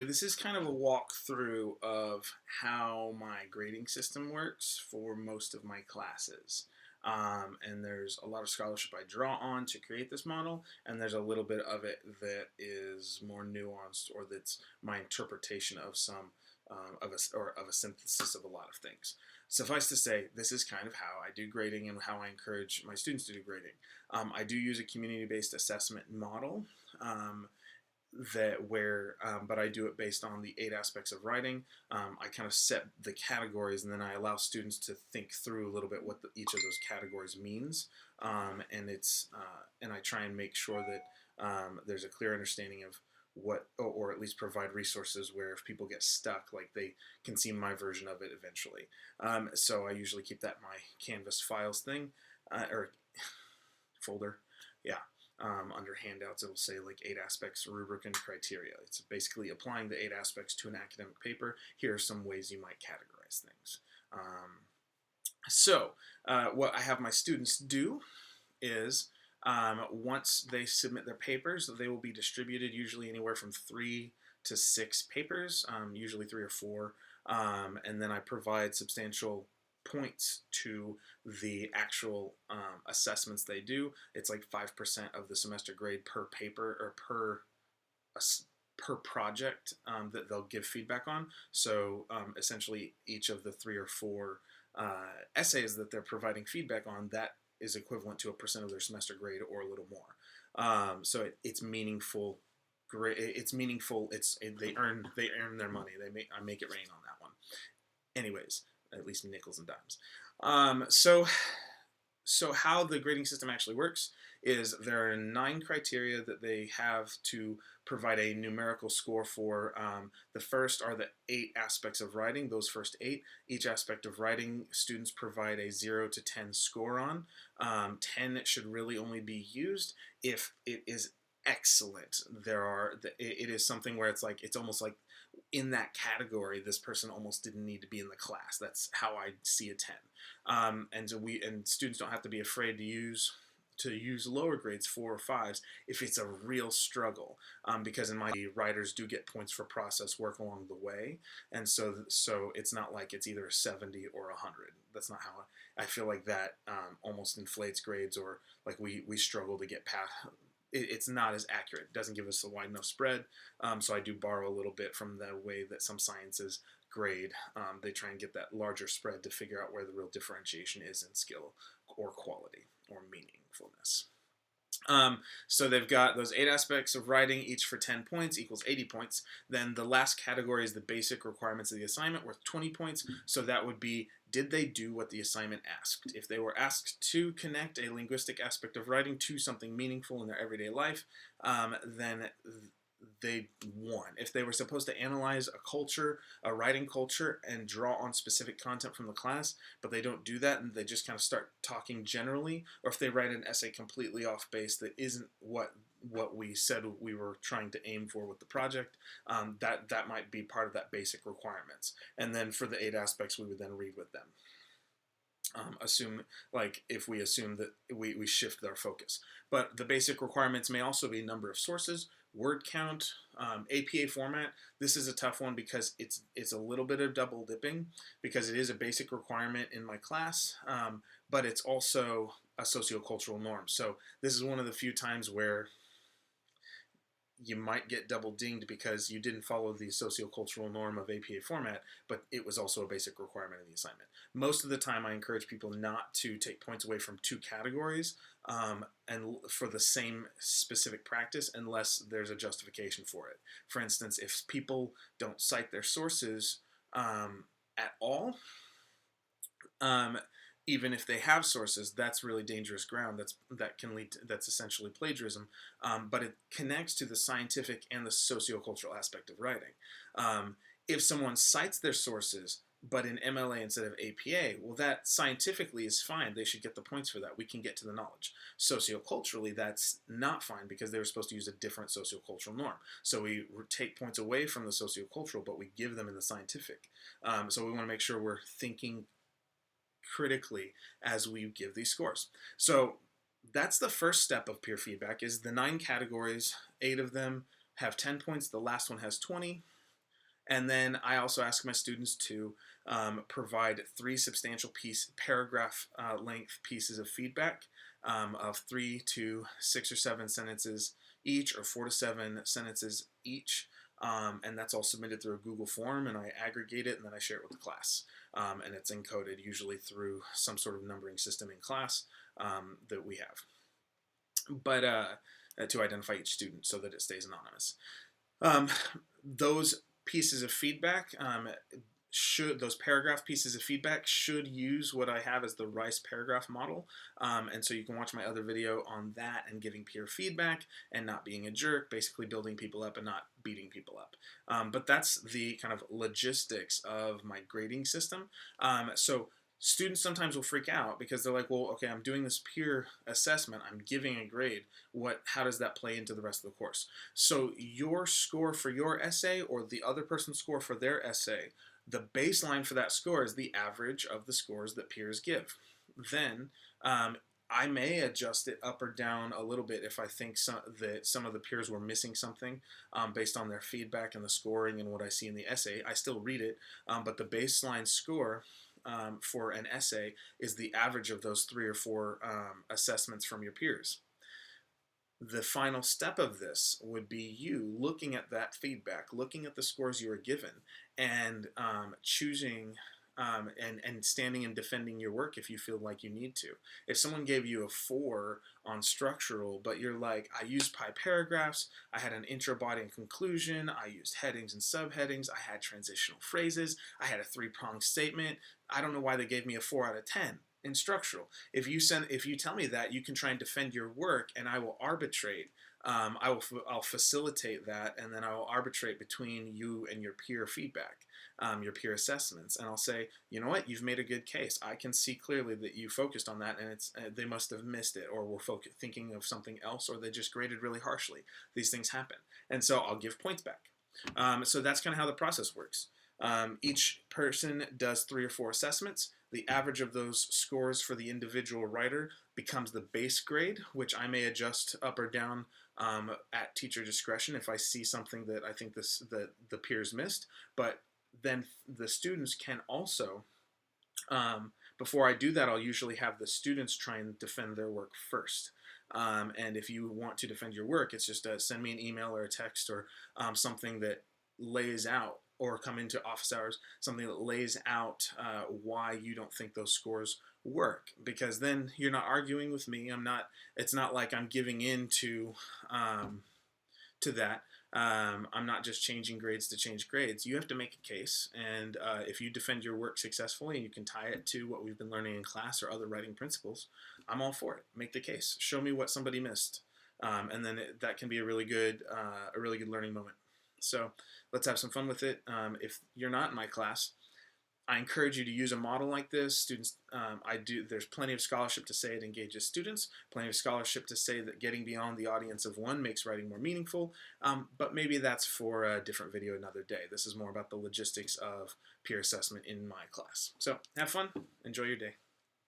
This is kind of a walkthrough of how my grading system works for most of my classes. And there's a lot of scholarship I draw on to create this model, and there's a little bit of it that is more nuanced, or that's my interpretation of some of a synthesis of a lot of things. Suffice to say, this is kind of how I do grading and how I encourage my students to do grading. I do use a community-based assessment model. But I do it based on the 8 aspects of writing. I kind of set the categories, and then I allow students to think through a little bit what each of those categories means, and I try and make sure that there's a clear understanding of what, or at least provide resources where if people get stuck, like they can see my version of it eventually. So I usually keep that in my Canvas files thing, or folder, yeah. Under handouts, it'll say like 8 aspects, rubric, and criteria. It's basically applying the 8 aspects to an academic paper. Here are some ways you might categorize things. What I have my students do is once they submit their papers, they will be distributed usually anywhere from 3 to 6 papers, usually 3 or 4, and then I provide substantial points to the actual assessments they do. It's like 5% of the semester grade per paper, or per project that they'll give feedback on. So essentially each of the 3 or 4 essays that they're providing feedback on, that is equivalent to a percent of their semester grade or a little more. So it's meaningful. It's meaningful. They earn their money. I make it rain on that one. Anyways, at least nickels and dimes. So how the grading system actually works is there are 9 criteria that they have to provide a numerical score for. The first are the 8 aspects of writing, those first 8. Each aspect of writing, students provide a 0 to 10 score on. 10 should really only be used if it is excellent. It is something where it's almost like in that category, this person almost didn't need to be in the class. That's how I see a 10. And students don't have to be afraid to use lower grades, 4 or 5s, if it's a real struggle. Because in my writers do get points for process work along the way, and so it's not like it's either a 70 or 100. That's not how I feel like that almost inflates grades, or like we struggle to get past. It's not as accurate. It doesn't give us a wide enough spread. So I do borrow a little bit from the way that some sciences grade. They try and get that larger spread to figure out where the real differentiation is in skill or quality or meaningfulness. So they've got those 8 aspects of writing, each for 10 points, equals 80 points. Then the last category is the basic requirements of the assignment, worth 20 points. So that would be, did they do what the assignment asked? If they were asked to connect a linguistic aspect of writing to something meaningful in their everyday life, then they won. If they were supposed to analyze a culture, a writing culture, and draw on specific content from the class, but they don't do that and they just kind of start talking generally, or if they write an essay completely off base that isn't what we said we were trying to aim for with the project, that might be part of that basic requirements. And then for the 8 aspects, we would then read with them. If we assume that we shift their focus. But the basic requirements may also be number of sources, word count, APA format. This is a tough one because it's a little bit of double dipping, because it is a basic requirement in my class, but it's also a sociocultural norm. So this is one of the few times where you might get double dinged because you didn't follow the sociocultural norm of APA format, but it was also a basic requirement of the assignment. Most of the time I encourage people not to take points away from 2 categories and for the same specific practice unless there's a justification for it. For instance, if people don't cite their sources at all, even if they have sources, that's really dangerous ground. That's essentially plagiarism. But it connects to the scientific and the sociocultural aspect of writing. If someone cites their sources, but in MLA instead of APA, well, that scientifically is fine. They should get the points for that. We can get to the knowledge. Socioculturally, that's not fine because they were supposed to use a different sociocultural norm. So we take points away from the sociocultural, but we give them in the scientific. So we want to make sure we're thinking critically as we give these scores. So that's the first step of peer feedback, is the 9 categories. 8 of them have 10 points. The last one has 20. And then I also ask my students to provide 3 substantial paragraph length pieces of feedback of 3 to 6 or 7 sentences each, or 4 to 7 sentences each. And that's all submitted through a Google form, and I aggregate it, and then I share it with the class. And it's encoded usually through some sort of numbering system in class that we have. But to identify each student so that it stays anonymous. Those pieces of feedback those paragraph pieces of feedback should use what I have as the Rice paragraph model. And so you can watch my other video on that and giving peer feedback and not being a jerk, basically building people up and not beating people up. But that's the kind of logistics of my grading system. So students sometimes will freak out because they're like, well, okay, I'm doing this peer assessment, I'm giving a grade. How does that play into the rest of the course? So your score for your essay or the other person's score for their essay, the baseline for that score is the average of the scores that peers give. Then I may adjust it up or down a little bit if I think that some of the peers were missing something based on their feedback and the scoring and what I see in the essay. I still read it, but the baseline score for an essay is the average of those 3 or 4 assessments from your peers. The final step of this would be you looking at that feedback, looking at the scores you were given, and choosing and standing and defending your work if you feel like you need to. If someone gave you a 4 on structural, but you're like, I used pi paragraphs, I had an intro, body, and conclusion, I used headings and subheadings, I had transitional phrases, I had a 3-pronged statement, I don't know why they gave me a 4 out of 10 in structural. If you tell me that, you can try and defend your work, and I will arbitrate. I'll facilitate that, and then I will arbitrate between you and your peer feedback, your peer assessments, and I'll say, you know what, you've made a good case. I can see clearly that you focused on that, and they must have missed it, or were thinking of something else, or they just graded really harshly. These things happen, and so I'll give points back. So that's kind of how the process works. Each person does 3 or 4 assessments. The average of those scores for the individual writer becomes the base grade, which I may adjust up or down at teacher discretion if I see something that I think that the peers missed. But then the students can also, before I do that, I'll usually have the students try and defend their work first. And if you want to defend your work, it's just send me an email or a text or something that lays out, or come into office hours, something that lays out why you don't think those scores work, because then you're not arguing with me. It's not like I'm giving in to that. I'm not just changing grades to change grades. You have to make a case, and if you defend your work successfully and you can tie it to what we've been learning in class or other writing principles, I'm all for it. Make the case. Show me what somebody missed, and then that can be a really good learning moment. So let's have some fun with it. If you're not in my class, I encourage you to use a model like this. Students, there's plenty of scholarship to say it engages students, plenty of scholarship to say that getting beyond the audience of one makes writing more meaningful, but maybe that's for a different video another day. This is more about the logistics of peer assessment in my class. So have fun, enjoy your day.